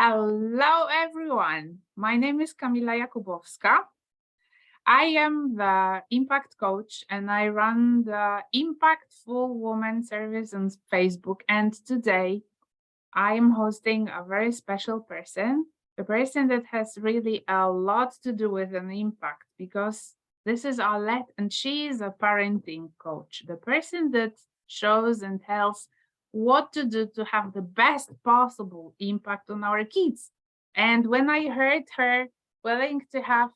Hello, everyone. My name is Kamila Jakubowska. I am the impact coach and I run the Impactful Woman service on Facebook. And today I am hosting a very special person, a person that has really a lot to do with an impact because this is Arlette and she is a parenting coach, the person that shows and tells what to do to have the best possible impact on our kids. And when I heard her willing to have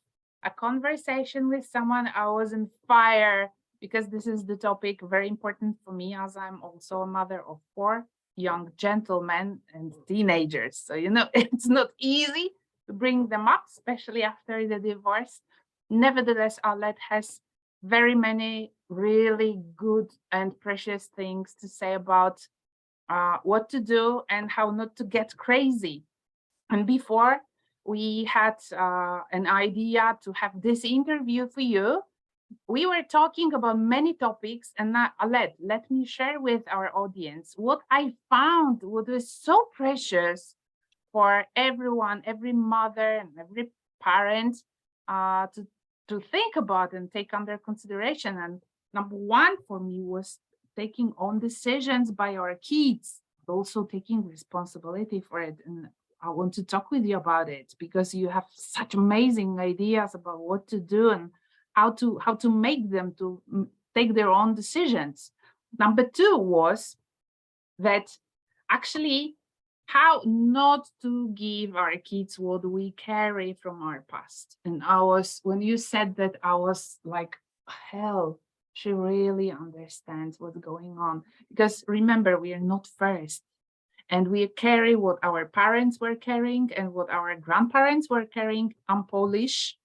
a conversation with someone, I was in fire because this is the topic very important for me as I'm also a mother of four young gentlemen and teenagers. So, it's not easy to bring them up, especially after the divorce. Nevertheless, Arlette has very many really good and precious things to say about what to do and how not to get crazy. And before we had an idea to have this interview for you, we were talking about many topics, and Arlette, let me share with our audience what I found, what was so precious for everyone, every mother and every parent to think about and take under consideration. And number one for me was taking on decisions by our kids, but also taking responsibility for it. And I want to talk with you about it because you have such amazing ideas about what to do and how to make them to take their own decisions. Number two was that actually how not to give our kids what we carry from our past. And when you said that, I was like, hell, she really understands what's going on. Because remember, we are not first. And we carry what our parents were carrying and what our grandparents were carrying. I'm Polish.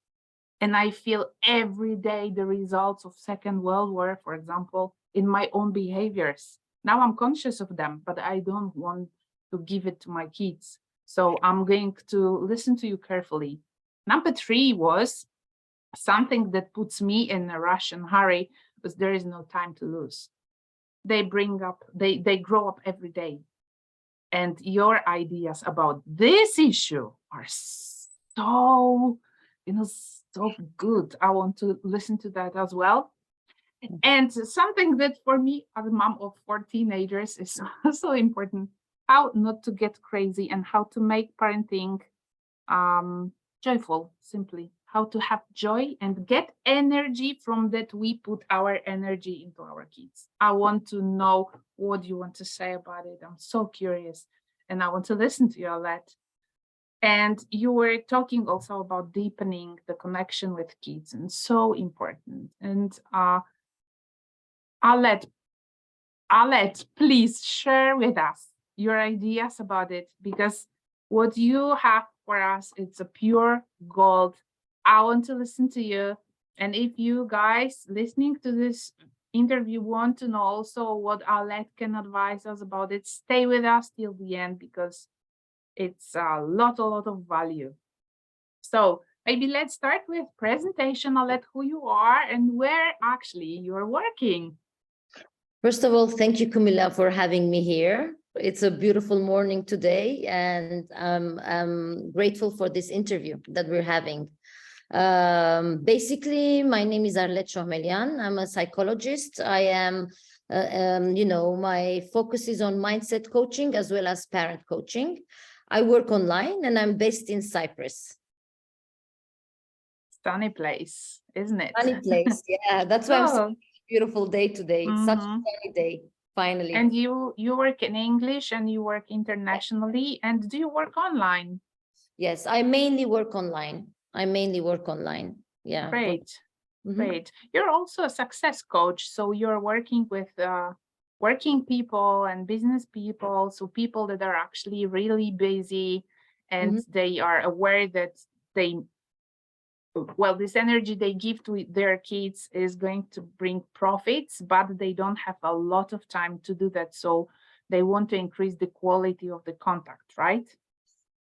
And I feel every day the results of Second World War, for example, in my own behaviors. Now I'm conscious of them, but I don't want to give it to my kids. So I'm going to listen to you carefully. Number three was something that puts me in a rush and hurry, because there is no time to lose. They grow up every day. And your ideas about this issue are so, so good. I want to listen to that as well. And something that for me, as a mom of four teenagers, is so important, how not to get crazy and how to make parenting joyful, simply. How to have joy and get energy from that we put our energy into our kids. I want to know what you want to say about it. I'm so curious and I want to listen to you, Arlette. And you were talking also about deepening the connection with kids, and so important. And Arlette, please share with us your ideas about it, because what you have for us, it's a pure gold. I want to listen to you. And if you guys listening to this interview want to know also what Arlette can advise us about it, stay with us till the end, because it's a lot of value. So maybe let's start with presentation. Arlette, who you are and where actually you're working. First of all, thank you, Camilla, for having me here. It's a beautiful morning today, and I'm grateful for this interview that we're having. Basically, my name is Arlette Shohmelian. I'm a psychologist. I am, my focus is on mindset coaching as well as parent coaching. I work online and I'm based in Cyprus. Sunny place, isn't it? Sunny place, yeah. That's why I'm so beautiful day today. It's such a sunny day, finally. And you work in English and you work internationally. And do you work online? Yes, I mainly work online. Yeah. Great. Great. You're also a success coach. So you're working with working people and business people. So people that are actually really busy and they are aware that this energy they give to their kids is going to bring profits, but they don't have a lot of time to do that. So they want to increase the quality of the contact, right?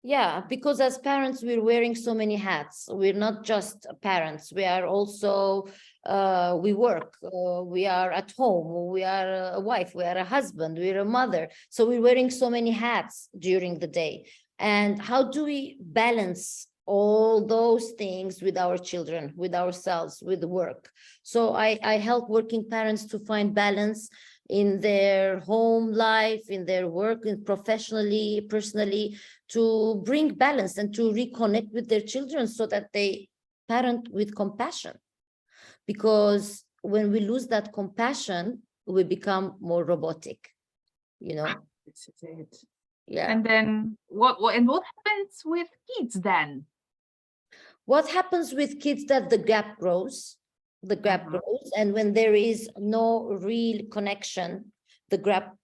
Yeah, because as parents, we're wearing so many hats. We're not just parents. We are also, we work, we are at home, we are a wife, we are a husband, we're a mother. So we're wearing so many hats during the day. And how do we balance all those things with our children, with ourselves, with work? So I help working parents to find balance in their home life, in their work, in professionally, personally, to bring balance and to reconnect with their children so that they parent with compassion. Because when we lose that compassion, we become more robotic, you know? This is it. Yeah. And then what happens with kids then? What happens with kids that the gap grows, grows, and when there is no real connection, the gap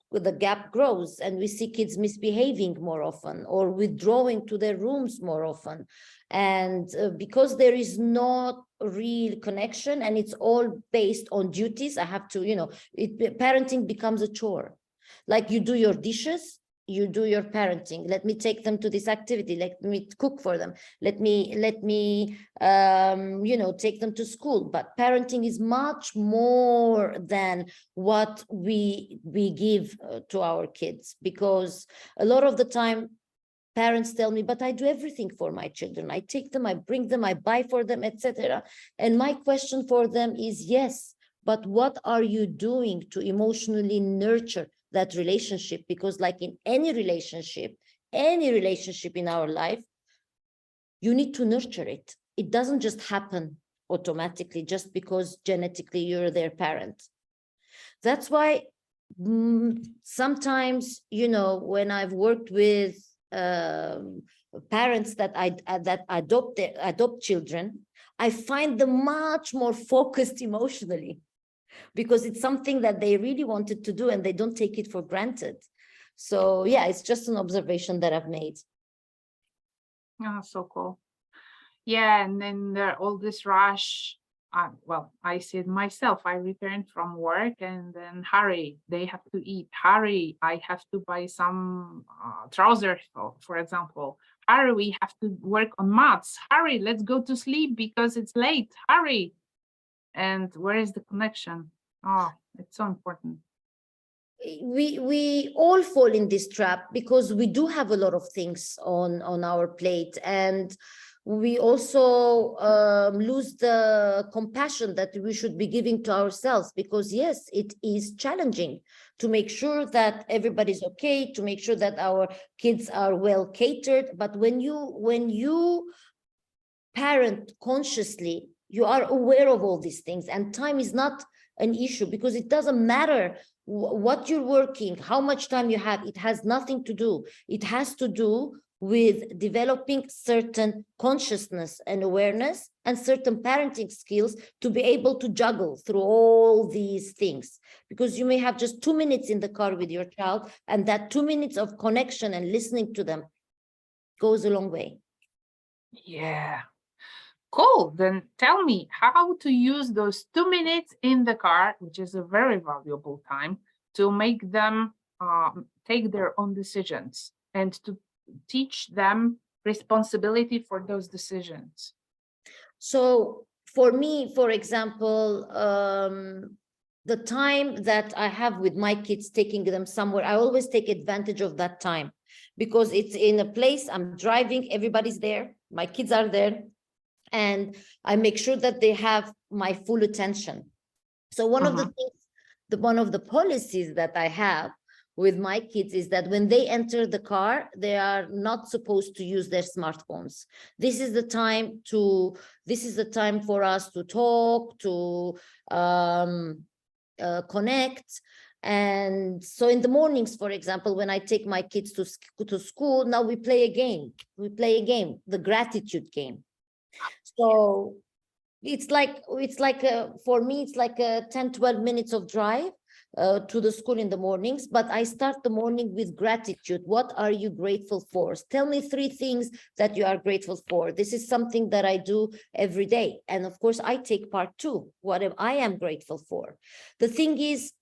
grows, and we see kids misbehaving more often or withdrawing to their rooms more often. And because there is not real connection and it's all based on duties, I have to, parenting becomes a chore. Like you do your dishes, you do your parenting. Let me take them to this activity. Let me cook for them. Let me take them to school. But parenting is much more than what we give to our kids, because a lot of the time parents tell me, but I do everything for my children. I take them, I bring them, I buy for them, etc. And my question for them is, yes, but what are you doing to emotionally nurture that relationship? Because like in any relationship in our life, you need to nurture it. It doesn't just happen automatically just because genetically you're their parent. That's why sometimes, when I've worked with parents that adopt children, I find them much more focused emotionally, because it's something that they really wanted to do and they don't take it for granted. So yeah, it's just an observation that I've made. Oh, so cool. Yeah, and then there all this rush. Well, I see it myself. I returned from work and then hurry, they have to eat. Hurry, I have to buy some trousers, for example. Hurry, we have to work on maths. Hurry, let's go to sleep because it's late. Hurry. And where is the connection? Oh, it's so important. We all fall in this trap because we do have a lot of things on our plate, and we also lose the compassion that we should be giving to ourselves, because yes, it is challenging to make sure that everybody's okay, to make sure that our kids are well catered. But when you parent consciously, you are aware of all these things, and time is not an issue, because it doesn't matter what you're working, how much time you have. It has nothing to do. It has to do with developing certain consciousness and awareness and certain parenting skills to be able to juggle through all these things. Because you may have just 2 minutes in the car with your child, and that 2 minutes of connection and listening to them goes a long way. Yeah. Cool. Then tell me how to use those 2 minutes in the car, which is a very valuable time, to make them take their own decisions and to teach them responsibility for those decisions. So for me, for example, the time that I have with my kids, taking them somewhere, I always take advantage of that time, because it's in a place I'm driving, everybody's there, my kids are there, and I make sure that they have my full attention. So one of the things, one of the policies that I have with my kids is that when they enter the car, they are not supposed to use their smartphones. This is the time for us to talk, to connect. And so in the mornings, for example, when I take my kids to school, now we play a game, the gratitude game. So it's like for me, it's like a 10-12 minutes of drive to the school in the mornings, but I start the morning with gratitude. What are you grateful for? Tell me 3 things that you are grateful for. This is something that I do every day. And of course, I take part too. What I am grateful for. The thing is,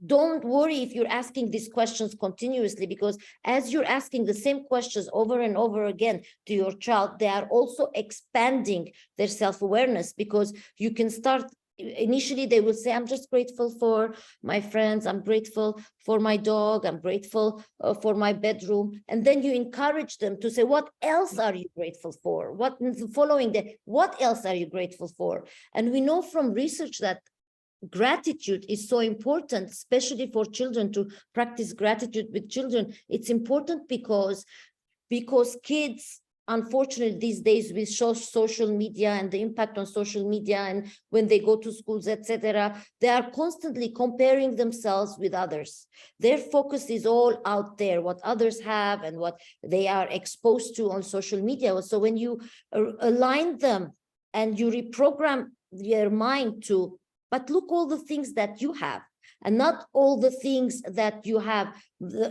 don't worry if you're asking these questions continuously, because as you're asking the same questions over and over again to your child, they are also expanding their self-awareness, because you can start. Initially, they will say, I'm just grateful for my friends. I'm grateful for my dog. I'm grateful for my bedroom. And then you encourage them to say, what else are you grateful for? What following that, what else are you grateful for? And we know from research that gratitude is so important, especially for children, to practice gratitude with children. It's important because kids, unfortunately, these days with social media and the impact on social media, and when they go to schools, etc., they are constantly comparing themselves with others. Their focus is all out there, what others have and what they are exposed to on social media. So when you align them and you reprogram their mind to, but look all the things that you have, and not all the things that you have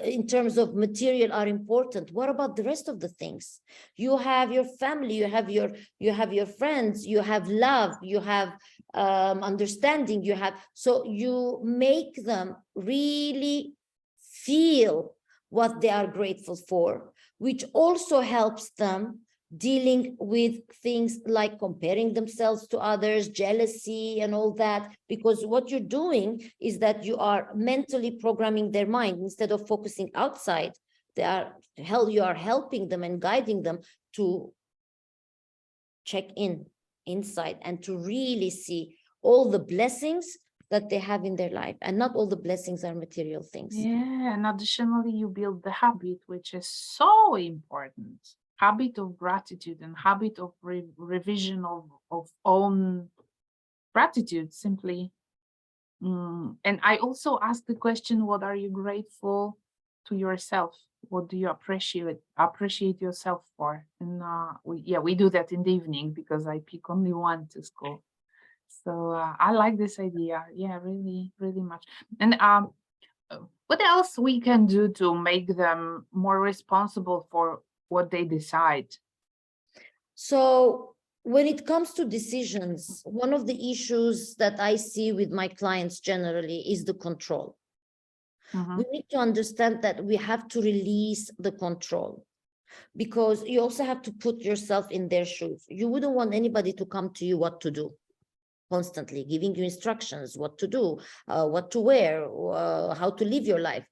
in terms of material are important. What about the rest of the things? You have your family, you have your friends, you have love, you have understanding, you have, so you make them really feel what they are grateful for, which also helps them dealing with things like comparing themselves to others, jealousy and all that, because what you're doing is that you are mentally programming their mind instead of focusing outside. You are helping them and guiding them to check inside and to really see all the blessings that they have in their life, and not all the blessings are material things. Yeah, and additionally, you build the habit, which is so important. Habit of gratitude and habit of revision of own gratitude, simply. And I also ask the question, what are you grateful to yourself? What do you appreciate yourself for? And we do that in the evening, because I pick only one to school. So I like this idea. Yeah, really, really much. And what else we can do to make them more responsible for what they decide? So when it comes to decisions, one of the issues that I see with my clients generally is the control. We need to understand that we have to release the control, because you also have to put yourself in their shoes. You wouldn't want anybody to come to you what to do, constantly giving you instructions, what to do, what to wear, how to live your life.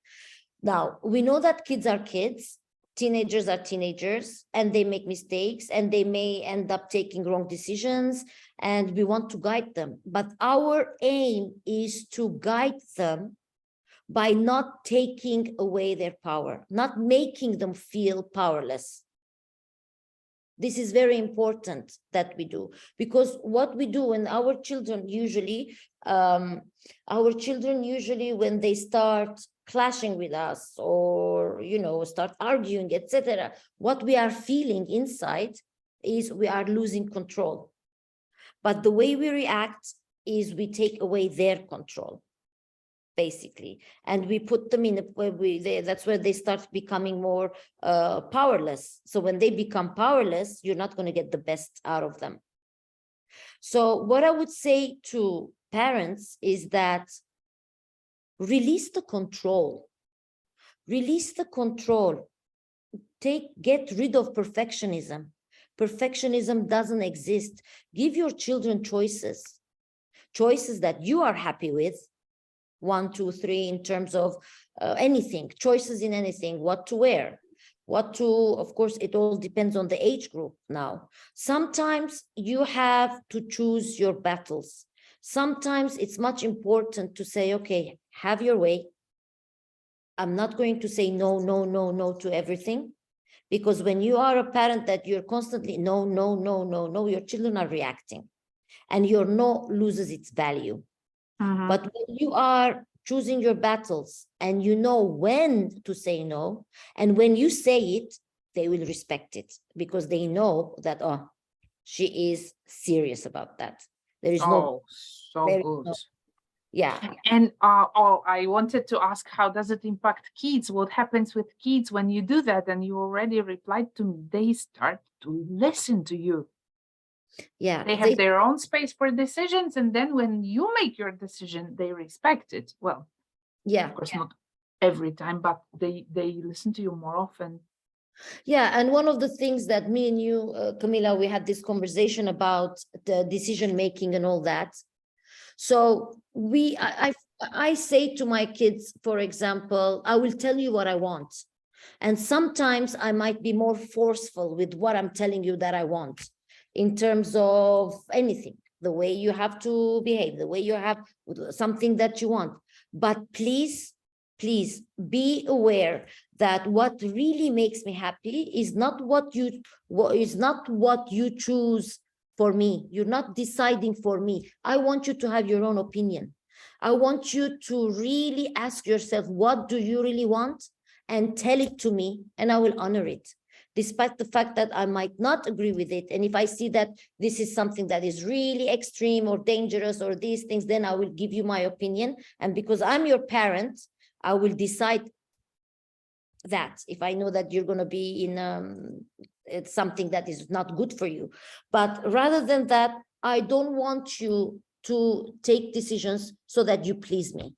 Now, we know that kids are kids, teenagers are teenagers, and they make mistakes, and they may end up taking wrong decisions, and we want to guide them. But our aim is to guide them by not taking away their power, not making them feel powerless. This is very important that we do, because what we do when our children usually, when they start clashing with us, or start arguing, etc., what we are feeling inside is we are losing control. But the way we react is we take away their control, basically, and we put them in that's where they start becoming more powerless. So when they become powerless, you're not going to get the best out of them. So what I would say to parents is that release the control. Get rid of perfectionism. Perfectionism doesn't exist. Give your children choices that you are happy with. 1, 2, 3, in terms of anything, choices in anything, what to wear, of course, it all depends on the age group now. Sometimes you have to choose your battles. Sometimes it's much important to say, okay, have your way. I'm not going to say no to everything, because when you are a parent that you're constantly no, your children are reacting, and your no loses its value. But when you are choosing your battles and you know when to say no, and when you say it, they will respect it, because they know that, oh, she is serious about that. There is so good. Yeah. And I wanted to ask, how does it impact kids? What happens with kids when you do that? And you already replied to me, they start to listen to you. Yeah, they have their own space for decisions, and then when you make your decision, they respect it. Well, Yeah. Of course, not every time, but they listen to you more often. Yeah, and one of the things that me and you, Camila, we had this conversation about the decision making and all that. So I say to my kids, for example, I will tell you what I want. And sometimes I might be more forceful with what I'm telling you that I want in terms of anything, the way you have to behave, the way you have something that you want. But please, please be aware that what really makes me happy is not what you choose for me. You're not deciding for me. I want you to have your own opinion. I want you to really ask yourself, what do you really want? And tell it to me, and I will honor it, despite the fact that I might not agree with it. And if I see that this is something that is really extreme or dangerous or these things, then I will give you my opinion. And because I'm your parent, I will decide that if I know that you're going to be in it's something that is not good for you. But rather than that, I don't want you to take decisions so that you please me,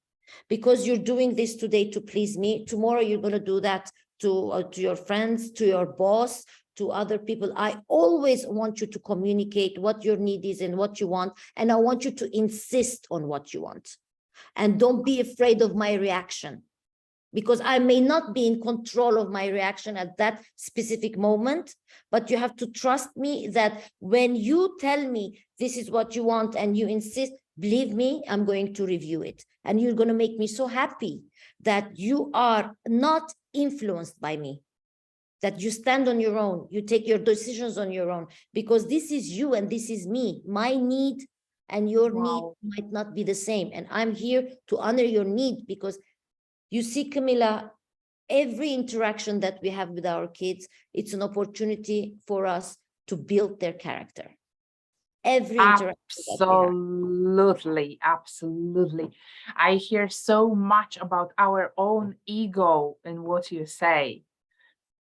because you're doing this today to please me. Tomorrow you're going to do that to your friends, to your boss, to other people. I always want you to communicate what your need is and what you want, and I want you to insist on what you want. And don't be afraid of my reaction, because I may not be in control of my reaction at that specific moment, but you have to trust me that when you tell me this is what you want and you insist, believe me, I'm going to review it. And you're going to make me so happy that you are not influenced by me, that you stand on your own, you take your decisions on your own, because this is you and this is me. My need and your need might not be the same. And I'm here to honor your need, because you see, Camila, every interaction that we have with our kids, it's an opportunity for us to build their character. Every interaction. Absolutely, absolutely. I hear so much about our own ego in what you say.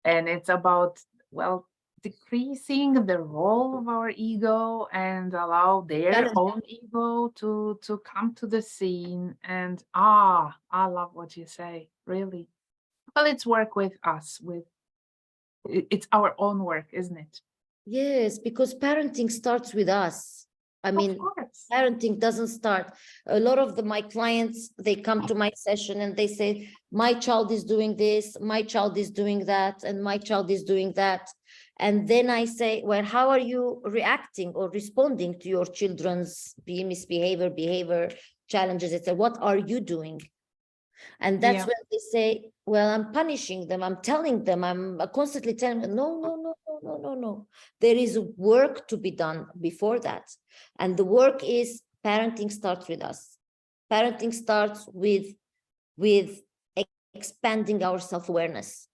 And it's about, well, decreasing the role of our ego and allow their own ego to come to the scene. And I love what you say, really. Well, it's work with us, it's our own work, isn't it? Yes, because parenting starts with us. I mean, parenting doesn't start. A lot of my clients, they come to my session and they say, my child is doing this, my child is doing that, and my child is doing that. And then I say, well, how are you reacting or responding to your children's misbehavior, behavior challenges? It's what are you doing? And that's when they say, well, I'm punishing them. I'm telling them, I'm constantly telling them, no. There is work to be done before that. And the work is parenting starts with us. Parenting starts with expanding our self-awareness.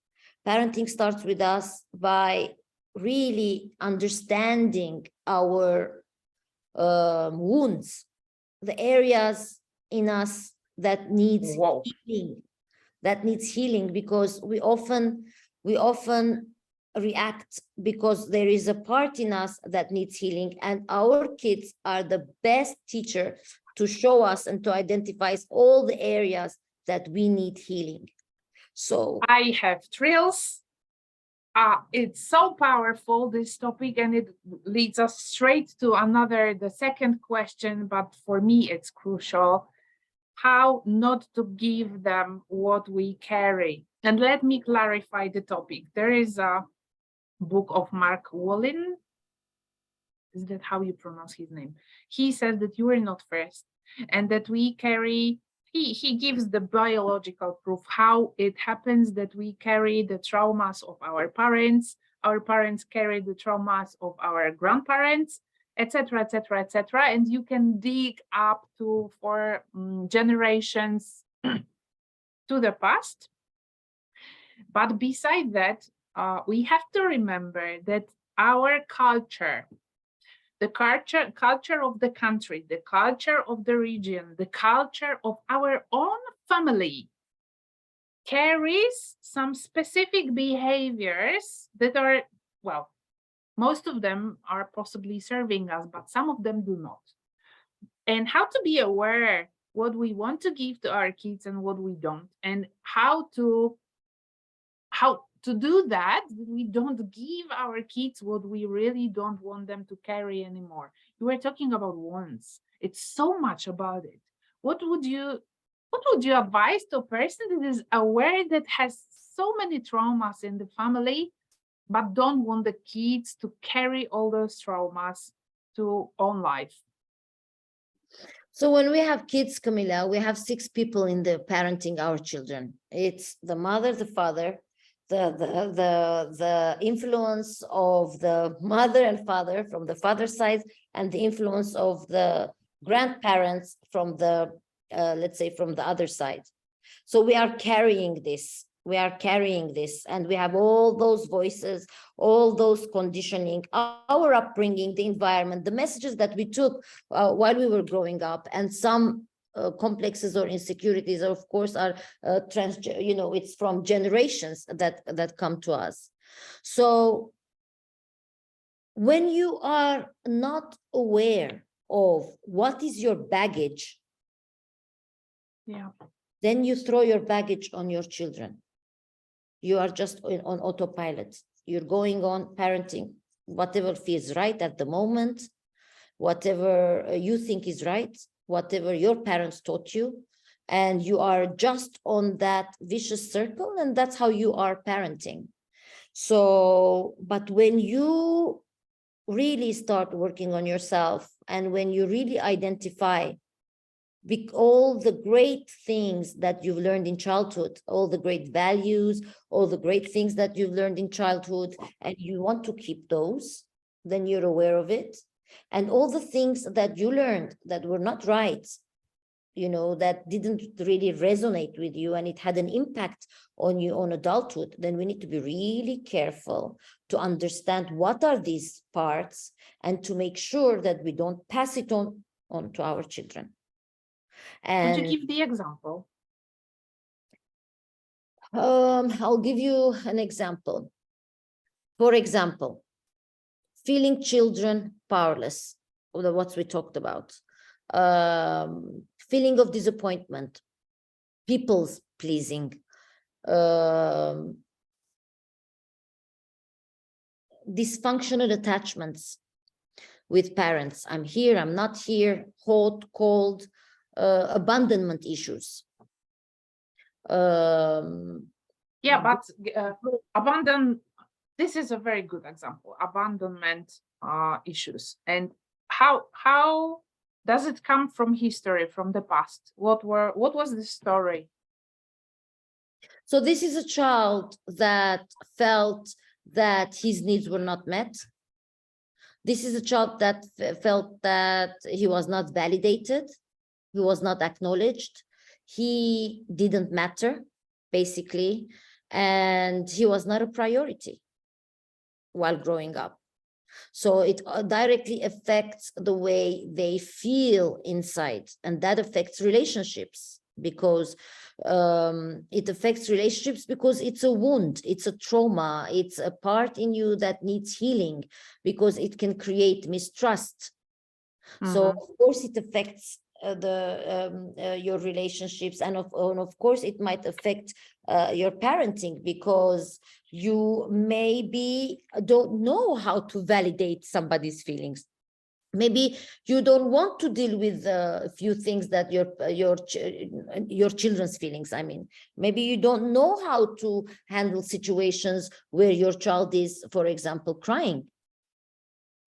Parenting starts with us by really understanding our wounds, the areas in us that needs healing, because we often react because there is a part in us that needs healing, and our kids are the best teacher to show us and to identify all the areas that we need healing. So I have thrills. It's so powerful, this topic, and it leads us straight to the second question, but for me it's crucial. How not to give them what we carry. And let me clarify the topic. There is a book of Mark Wallin. Is that how you pronounce his name? He says that you are not first, and that we carry, he gives the biological proof how it happens that we carry the traumas of our parents carry the traumas of our grandparents, etc., etc., etc. And you can dig up to 4 generations to the past. But beside that, we have to remember that our culture, the culture of the country, the culture of the region, the culture of our own family carries some specific behaviors that are, well, most of them are possibly serving us, but some of them do not. And how to be aware what we want to give to our kids and what we don't, and how to do that. We don't give our kids what we really don't want them to carry anymore. You were talking about wants. It's so much about it. What would you advise to a person that is aware that has so many traumas in the family, but don't want the kids to carry all those traumas to own life? So when we have kids, Camilla, we have 6 people in the parenting our children. It's the mother, the father, the influence of the mother and father from the father's side, and the influence of the grandparents from the let's say from the other side. So we are carrying this. And we have all those voices, all those conditioning, our upbringing, the environment, the messages that we took while we were growing up, and some complexes or insecurities, of course, are it's from generations that come to us. So when you are not aware of what is your baggage, then you throw your baggage on your children. You are just on autopilot. You're going on parenting, whatever feels right at the moment, whatever you think is right, whatever your parents taught you, and you are just on that vicious circle, and that's how you are parenting. So, but when you really start working on yourself, and when you really identify all the great things that you've learned in childhood, all the great values, all the great things that you've learned in childhood, and you want to keep those, then you're aware of it. And all the things that you learned that were not right, that didn't really resonate with you, and it had an impact on you on adulthood, then we need to be really careful to understand what are these parts, and to make sure that we don't pass it on to our children. And could you give the example? I'll give you an example. For example, feeling children powerless, what we talked about, feeling of disappointment, people's pleasing, dysfunctional attachments with parents. I'm here, I'm not here, hot, cold, abandonment issues. But this is a very good example, abandonment issues. And how does it come from history, from the past? What was the story? So this is a child that felt that his needs were not met. This is a child that felt that he was not validated, he was not acknowledged, he didn't matter, basically, and he was not a priority while growing up. So it directly affects the way they feel inside, and that affects relationships, because it affects relationships because it's a wound, it's a trauma, it's a part in you that needs healing, because it can create mistrust. So of course it affects your relationships, and of course it might affect your parenting, because you maybe don't know how to validate somebody's feelings. Maybe you don't want to deal with a few things that your children's feelings. I mean, maybe you don't know how to handle situations where your child is, for example, crying.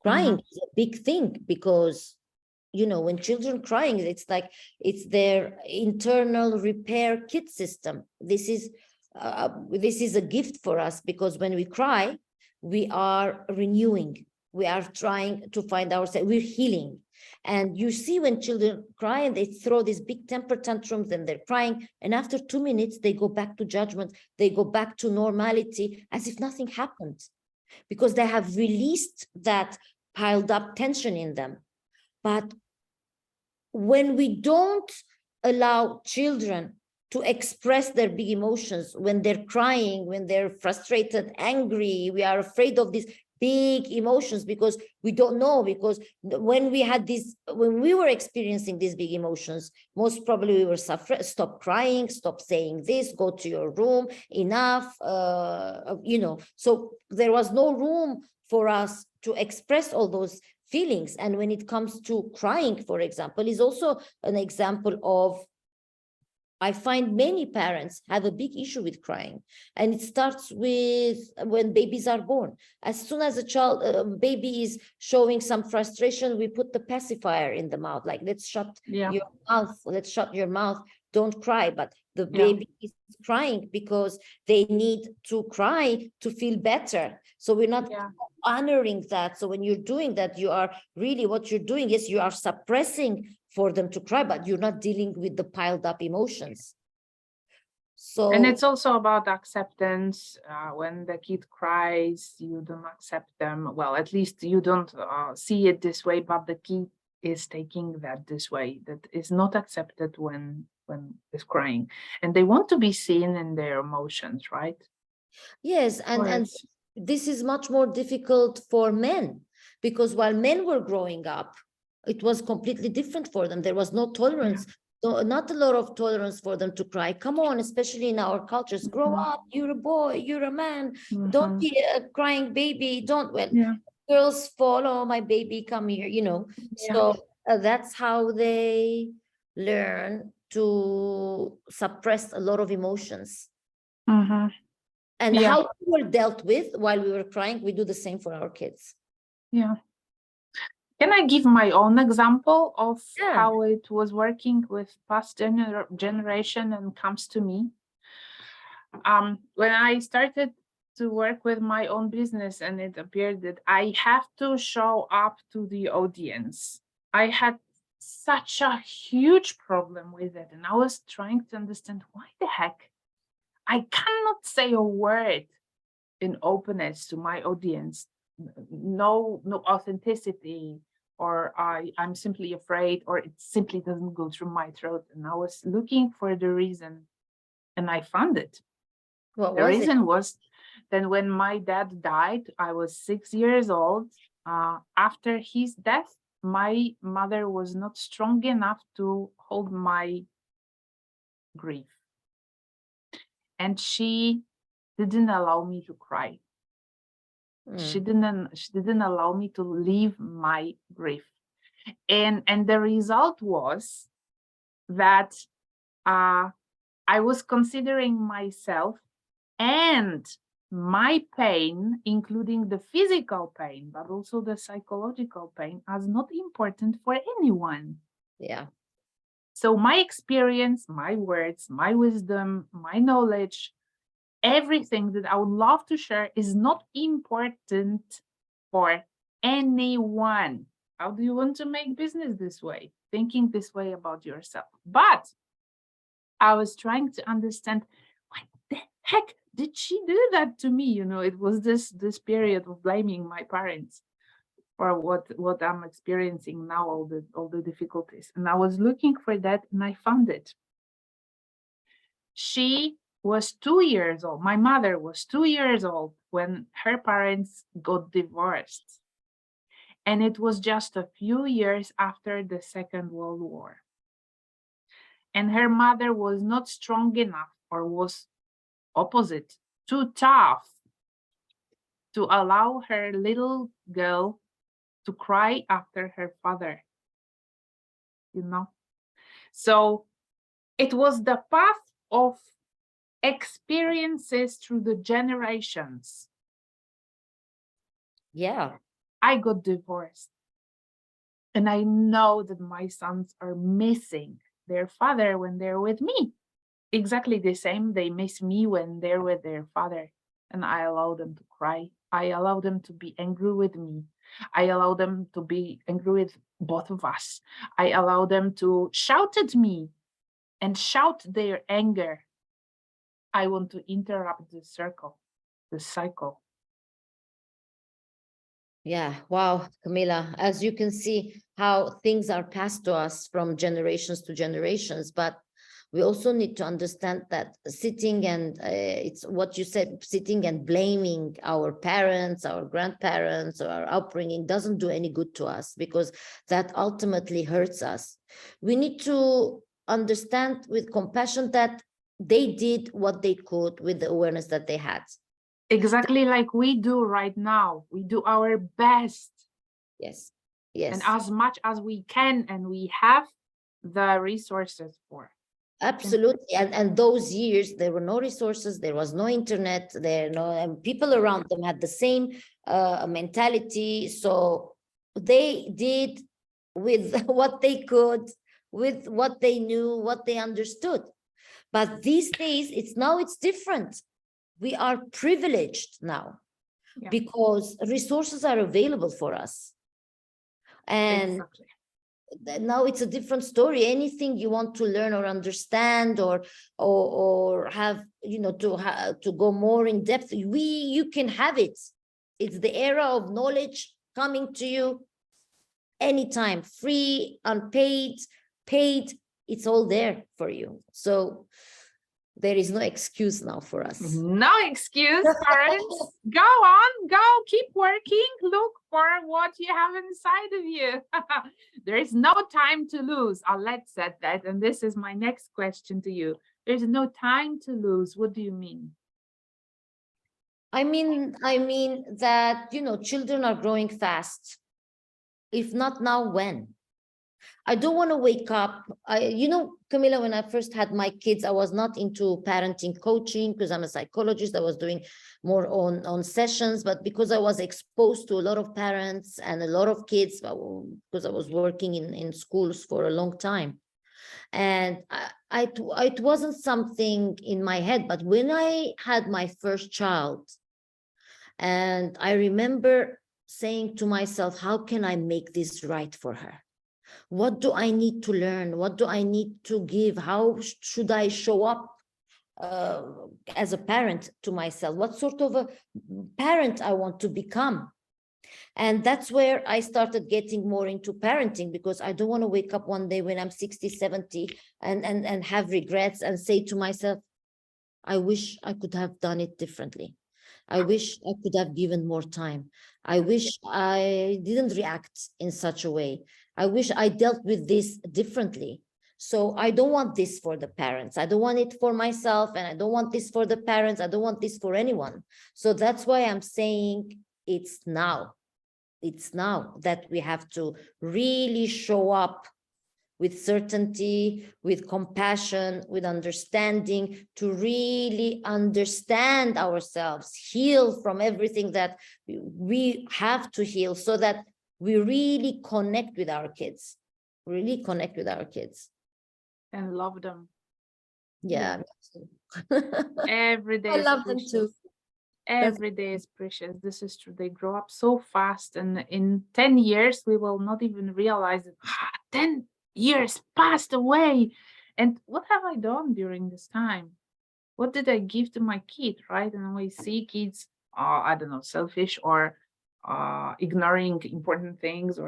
Crying is a big thing, because when children crying, it's like it's their internal repair kit system. This is a gift for us, because when we cry, we are renewing. We are trying to find ourselves, we're healing. And you see, when children cry and they throw these big temper tantrums and they're crying, and after 2 minutes, they go back to judgment, they go back to normality as if nothing happened, because they have released that piled up tension in them. But when we don't allow children to express their big emotions, when they're crying, when they're frustrated, angry, we are afraid of this, big emotions, because we don't know, because when we were experiencing these big emotions, most probably we were suffering. Stop crying, stop saying this, go to your room, enough, so there was no room for us to express all those feelings. And when it comes to crying, for example, is also an example of, I find many parents have a big issue with crying, and it starts with when babies are born. As soon as a baby is showing some frustration, we put the pacifier in the mouth, like, let's shut your mouth, let's shut your mouth, don't cry. But the baby is crying because they need to cry to feel better. So we're not honoring that. So when you're doing that, you are really, what you're doing is you are suppressing for them to cry, but you're not dealing with the piled up emotions. So, and it's also about acceptance. When the kid cries, you don't accept them. Well, at least you don't see it this way, but the kid is taking that this way, that is not accepted when it's crying, and they want to be seen in their emotions, right? Yes, and this is much more difficult for men, because while men were growing up, it was completely different for them. There was no tolerance, not a lot of tolerance for them to cry. Come on, especially in our cultures, grow up, you're a boy, you're a man, don't be a crying baby, don't, girls follow my baby, come here, So that's how they learn to suppress a lot of emotions. And how we were dealt with while we were crying, we do the same for our kids. Yeah. Can I give my own example of how it was working with past generation and comes to me? When I started to work with my own business, and it appeared that I have to show up to the audience, I had such a huge problem with it. And I was trying to understand, why the heck I cannot say a word in openness to my audience, no authenticity, or I'm simply afraid, or it simply doesn't go through my throat. And I was looking for the reason, and I found it. What the was reason it? was that when my dad died, I was 6 years old. After his death, my mother was not strong enough to hold my grief, and she didn't allow me to cry. She didn't allow me to leave my grief, and the result was that I was considering myself and my pain, including the physical pain, but also the psychological pain, as not important for anyone. Yeah. So my experience, my words, my wisdom, my knowledge, everything that I would love to share is not important for anyone. How do you want to make business this way? Thinking this way about yourself. But I was trying to understand, what the heck did she do that to me? It was this period of blaming my parents for what I'm experiencing now, all the difficulties. And I was looking for that, and I found it. She was 2 years old. My mother was 2 years old when her parents got divorced. And it was just a few years after the Second World War. And her mother was not strong enough, or was opposite, too tough, to allow her little girl to cry after her father. So it was the path of experiences through the generations. Yeah. I got divorced, and I know that my sons are missing their father when they're with me. Exactly the same, they miss me when they're with their father, and I allow them to cry. I allow them to be angry with me. I allow them to be angry with both of us. I allow them to shout at me and shout their anger. I want to interrupt the cycle. Yeah. Wow, Camila, as you can see how things are passed to us from generations to generations. But We also need to understand that sitting and it's what you said, sitting and blaming our parents, our grandparents, or our upbringing doesn't do any good to us, because that ultimately hurts us. We need to understand with compassion that they did what they could with the awareness that they had. Exactly like we do right now. We do our best. Yes. Yes. And as much as we can, and we have the resources for. Absolutely. And those years, there were no resources, there was no internet, and people around them had the same mentality. So they did with what they could, with what they knew, what they understood. But these days, it's different. We are privileged now because resources are available for us. And exactly. Now it's a different story. Anything you want to learn or understand or have, to go more in depth, you can have it. It's the era of knowledge coming to you anytime, free, unpaid, paid, it's all there for you. So there is no excuse now for us. No excuse, parents. Go on, go, keep working, look for what you have inside of you. There is no time to lose. Arlette said that, and this is my next question to you. There's no time to lose. What do you mean? I mean that, children are growing fast. If not now, when? I don't want to wake up. Camilla, when I first had my kids, I was not into parenting coaching because I'm a psychologist. I was doing more on sessions, but because I was exposed to a lot of parents and a lot of kids, because I was working in schools for a long time. And it wasn't something in my head, but when I had my first child, and I remember saying to myself, how can I make this right for her? What do I need to learn? What do I need to give? How should I show up as a parent to myself? What sort of a parent I want to become? And that's where I started getting more into parenting, because I don't want to wake up one day when I'm 60, 70 and have regrets and say to myself, I wish I could have done it differently. I wish I could have given more time. I wish I didn't react in such a way. I wish I dealt with this differently. So I don't want this for the parents. I don't want it for myself, and I don't want this for the parents. I don't want this for anyone. So that's why I'm saying it's now. It's now that we have to really show up with certainty, with compassion, with understanding, to really understand ourselves, heal from everything that we have to heal, so that we really connect with our kids, And love them. Yeah. Every day I love them too. Every day is precious. This is true. They grow up so fast, and in 10 years, we will not even realize it. 10 years passed away. And what have I done during this time? What did I give to my kid, right? And we see kids, I don't know, selfish or ignoring important things,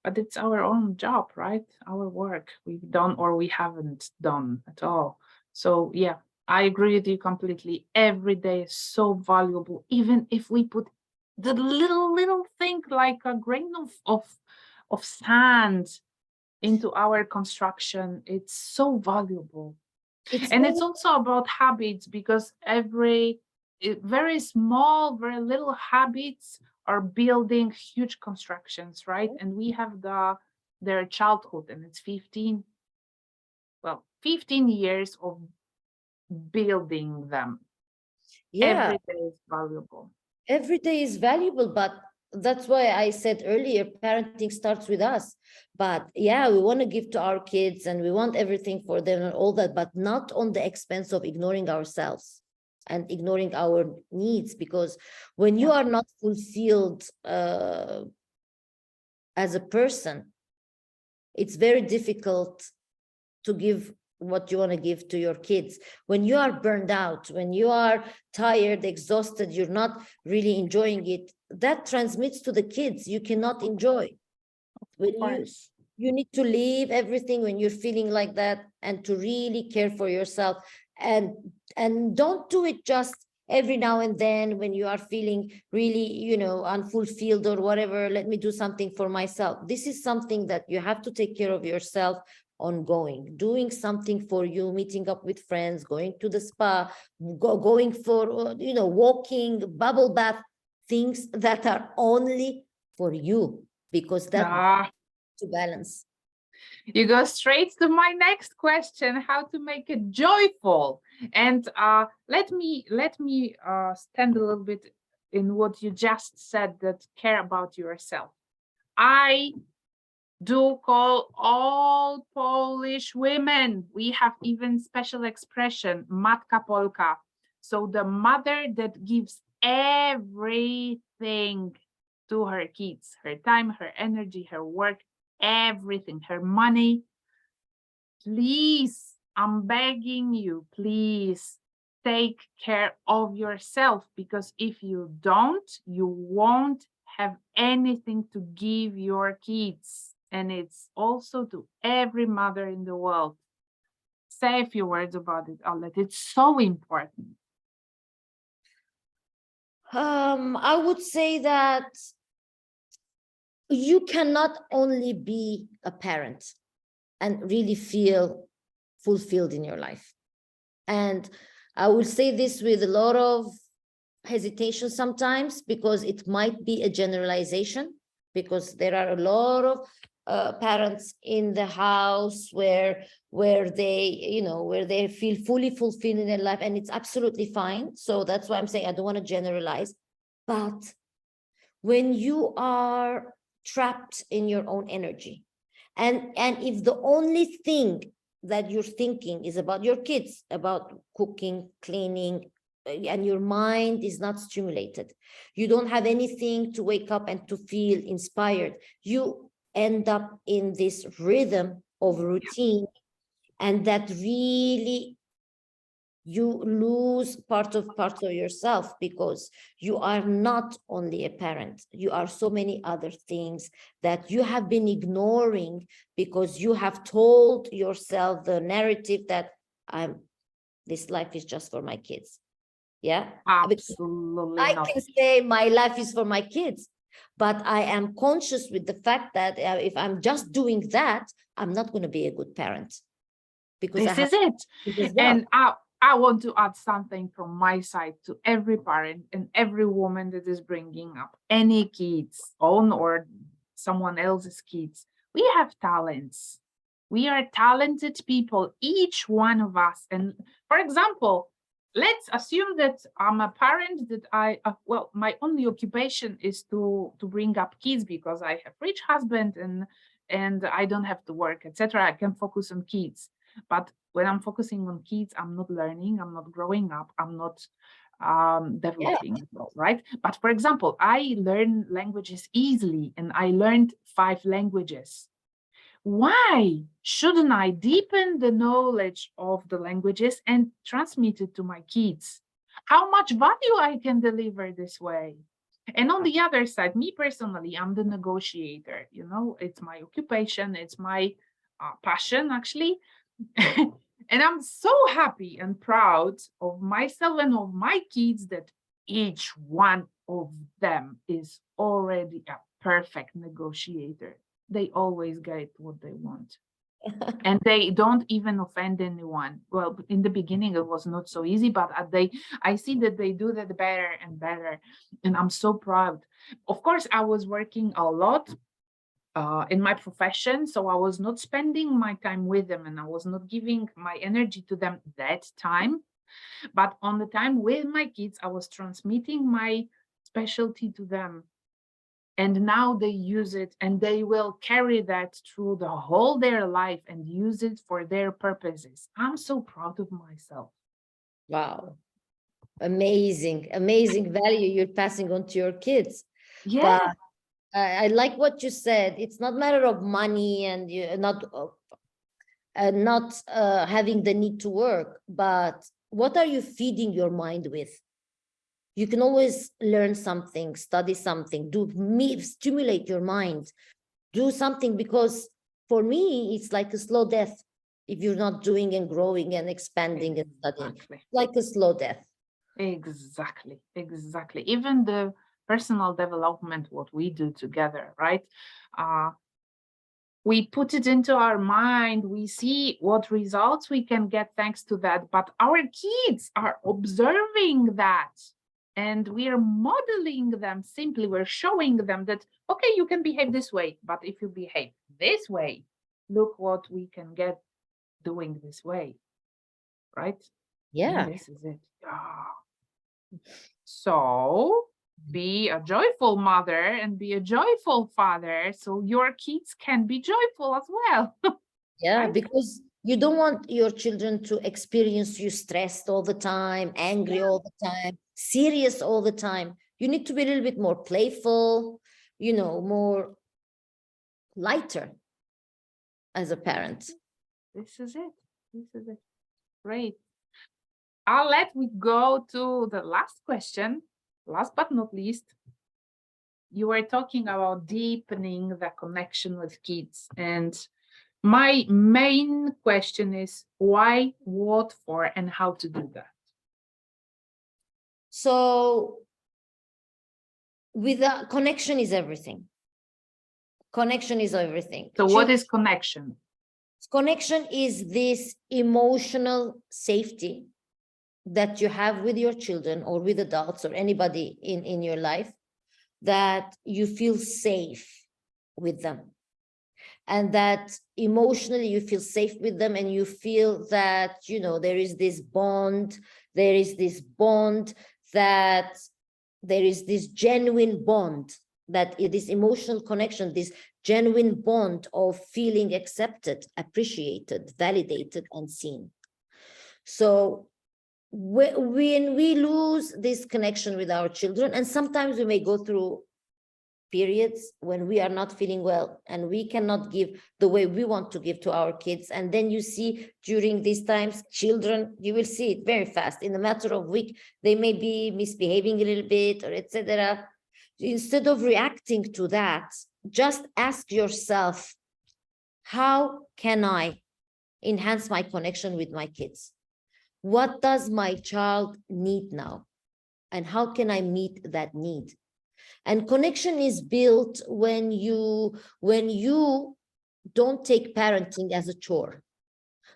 but it's our own job, right? Our work we've done or we haven't done at all. So yeah, I agree with you completely. Every day is so valuable, even if we put the little thing like a grain of sand into our construction. It's so valuable. It's also about habits, because very small, very little habits are building huge constructions, right? And we have their childhood, and it's 15 years of building them. Yeah, every day is valuable. Every day is valuable, but that's why I said earlier, parenting starts with us. But yeah, we want to give to our kids and we want everything for them and all that, but not on the expense of ignoring ourselves and ignoring our needs. Because when you are not fulfilled as a person, it's very difficult to give what you want to give to your kids. When you are burned out, when you are tired, exhausted, you're not really enjoying it, that transmits to the kids. You cannot enjoy. You need to leave everything when you're feeling like that, and to really care for yourself, and don't do it just every now and then when you are feeling really, unfulfilled or whatever. Let me do something for myself. This is something that you have to take care of yourself ongoing, doing something for you, meeting up with friends, going to the spa, going for, walking, bubble bath, things that are only for you, because that Ah, to balance. you go straight to my next question: how to make it joyful. And let me stand a little bit in what you just said, that care about yourself. I do call all Polish women. We have even special expression, matka Polka. So the mother that gives everything to her kids, her time, her energy, her work, everything, her money. Please, I'm begging you, please take care of yourself, because if you don't, you won't have anything to give your kids. And it's also to every mother in the world. Say a few words about it, Arlette. It's so important. I would say that you cannot only be a parent and really feel fulfilled in your life. And I will say this with a lot of hesitation sometimes, because it might be a generalization, because there are a lot of parents in the house where they where they feel fully fulfilled in their life, and it's absolutely fine. So that's why I'm saying I don't want to generalize. But when you are trapped in your own energy, and if the only thing that you're thinking is about your kids, about cooking, cleaning, and your mind is not stimulated, you don't have anything to wake up and to feel inspired, you end up in this rhythm of routine, and that really you lose part of yourself, because you are not only a parent, you are so many other things that you have been ignoring, because you have told yourself the narrative that this life is just for my kids. Yeah, because Absolutely I not. can say my life is for my kids, but I am conscious with the fact that if I'm just doing that, I'm not going to be a good parent, because I This have is it. as well. And I want to add something from my side to every parent and every woman that is bringing up any kids, own or someone else's kids. We have talents. We are talented people, each one of us. And for example, let's assume that I'm a parent, that well, my only occupation is to bring up kids, because I have rich husband and I don't have to work, etc. I can focus on kids. But when I'm focusing on kids, I'm not learning, I'm not growing up, I'm not developing, right? But for example, I learn languages easily, and I learned 5 languages. Why shouldn't I deepen the knowledge of the languages and transmit it to my kids? How much value I can deliver this way? And on the other side, me personally, I'm the negotiator. You know, it's my occupation, it's my passion, actually. And I'm so happy and proud of myself and of my kids that each one of them is already a perfect negotiator. They always get what they want. And they don't even offend anyone. Well, in the beginning it was not so easy, but I see that they do that better and better, and I'm so proud. Of course, I was working a lot in my profession, so I was not spending my time with them, and I was not giving my energy to them that time. But on the time with my kids, I was transmitting my specialty to them, and now they use it, and they will carry that through the whole their life and use it for their purposes. I'm so proud of myself. Wow, amazing value you're passing on to your kids. Yeah. But I like what you said. It's not matter of money, and you not having the need to work, but what are you feeding your mind with? You can always learn something, study something, stimulate your mind, do something, because for me, it's like a slow death if you're not doing and growing and expanding and studying. Like a slow death. Exactly. Even the personal development, what we do together, right? We put it into our mind, we see what results we can get thanks to that, but our kids are observing that and we are modeling them. Simply, we're showing them that, okay, you can behave this way, but if you behave this way, look what we can get doing this way, right? Yeah. This is it. So be a joyful mother and be a joyful father so your kids can be joyful as well. Yeah, Right? because you don't want your children to experience you stressed all the time, angry all the time, serious all the time. You need to be a little bit more playful, more lighter as a parent. This is it. Great. I'll let we go to the last question. Last but not least, you were talking about deepening the connection with kids. And my main question is why, what for, and how to do that. So with the connection is everything. Connection is everything. So what is connection? Connection is this emotional safety that you have with your children or with adults or anybody in your life, that you feel safe with them, and that emotionally you feel safe with them, and you feel that there is this bond that there is this genuine bond, that it is emotional connection, this genuine bond of feeling accepted, appreciated, validated, and seen. So when we lose this connection with our children, and sometimes we may go through periods when we are not feeling well and we cannot give the way we want to give to our kids, and then you see during these times children, you will see it very fast, in a matter of week they may be misbehaving a little bit or etc. Instead of reacting to that, just ask yourself, how can I enhance my connection with my kids? What does my child need now? And how can I meet that need? And connection is built when you don't take parenting as a chore.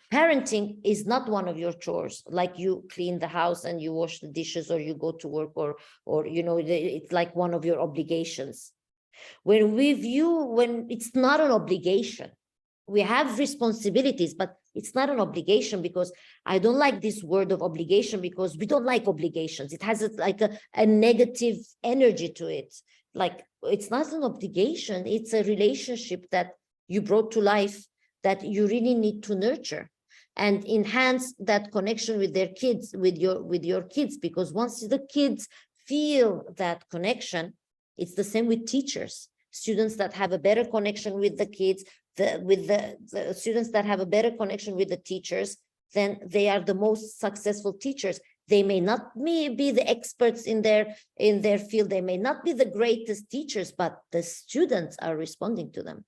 Parenting is not one of your chores, like you clean the house and you wash the dishes or you go to work or it's like one of your obligations. When it's not an obligation, we have responsibilities, but it's not an obligation, because I don't like this word of obligation, because we don't like obligations. It has a negative energy to it. Like, it's not an obligation. It's a relationship that you brought to life that you really need to nurture and enhance that connection with their kids, with your kids, because once the kids feel that connection, it's the same with teachers. Students that have a better connection with the kids, the students that have a better connection with the teachers, then they are the most successful teachers. They may not be the experts in their field. They may not be the greatest teachers, but the students are responding to them.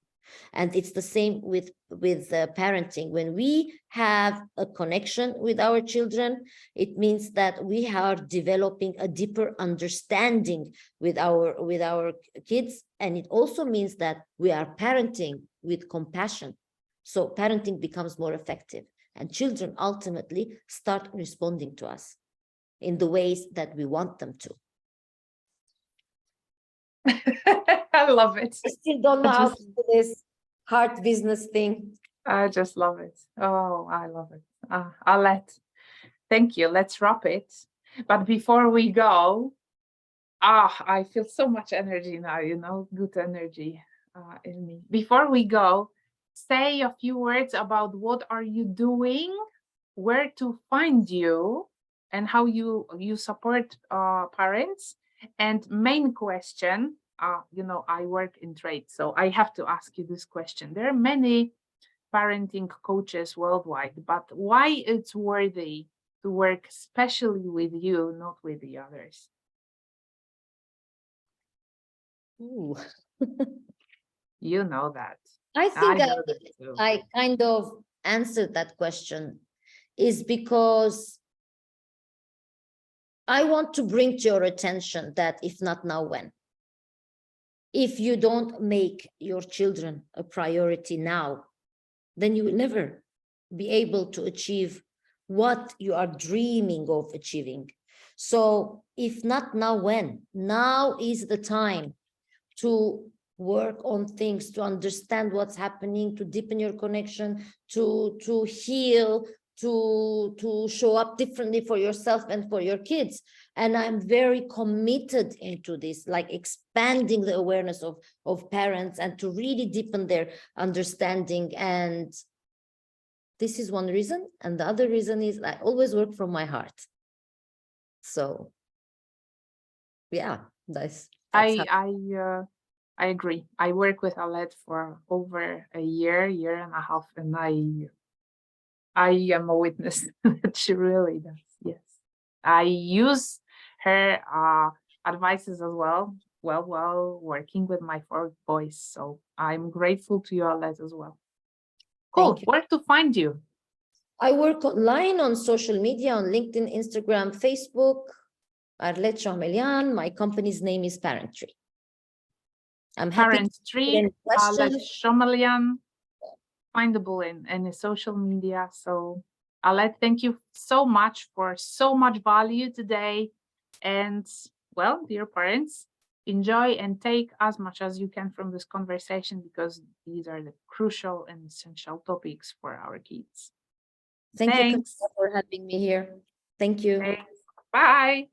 And it's the same with parenting. When we have a connection with our children, it means that we are developing a deeper understanding with our kids. And it also means that we are parenting with compassion. So parenting becomes more effective, and children ultimately start responding to us in the ways that we want them to. I love it. I still don't know how to do this heart business thing. I just love it. Oh, I love it. Arlette, thank you. Let's wrap it. But before we go, I feel so much energy now, good energy in me. Before we go, say a few words about what are you doing, where to find you, and how you support parents. And main question, I work in trade, so I have to ask you this question. There are many parenting coaches worldwide, but why it's worthy to work especially with you, not with the others? Ooh. You know that. I think love it too. I kind of answered that question is because I want to bring to your attention that if not now, when? If you don't make your children a priority now, then you will never be able to achieve what you are dreaming of achieving. So if not now, when? Now is the time to work on things, to understand what's happening, to deepen your connection, to heal, to show up differently for yourself and for your kids. And I'm very committed into this, like expanding the awareness of parents and to really deepen their understanding. And this is one reason. And the other reason is I always work from my heart. So yeah, that's I agree. I work with Arlette for over a year and a half, and I am a witness that she really does. Yes, I use her advices as well while working with my 4 boys. So I'm grateful to you, Arlette, as well. Cool. Thank you. Where to find you? I work online on social media, on LinkedIn, Instagram, Facebook. Arlette Shohmelian. My company's name is Parent Tree. I'm happy Parent to Tree, any Arlette questions. Shohmelian, findable in any social media. So Arlette, thank you so much for so much value today. And well, dear parents, enjoy and take as much as you can from this conversation, because these are the crucial and essential topics for our kids. Thank you, Thanks. Camilla, for having me here. Thank you. Thanks. Bye.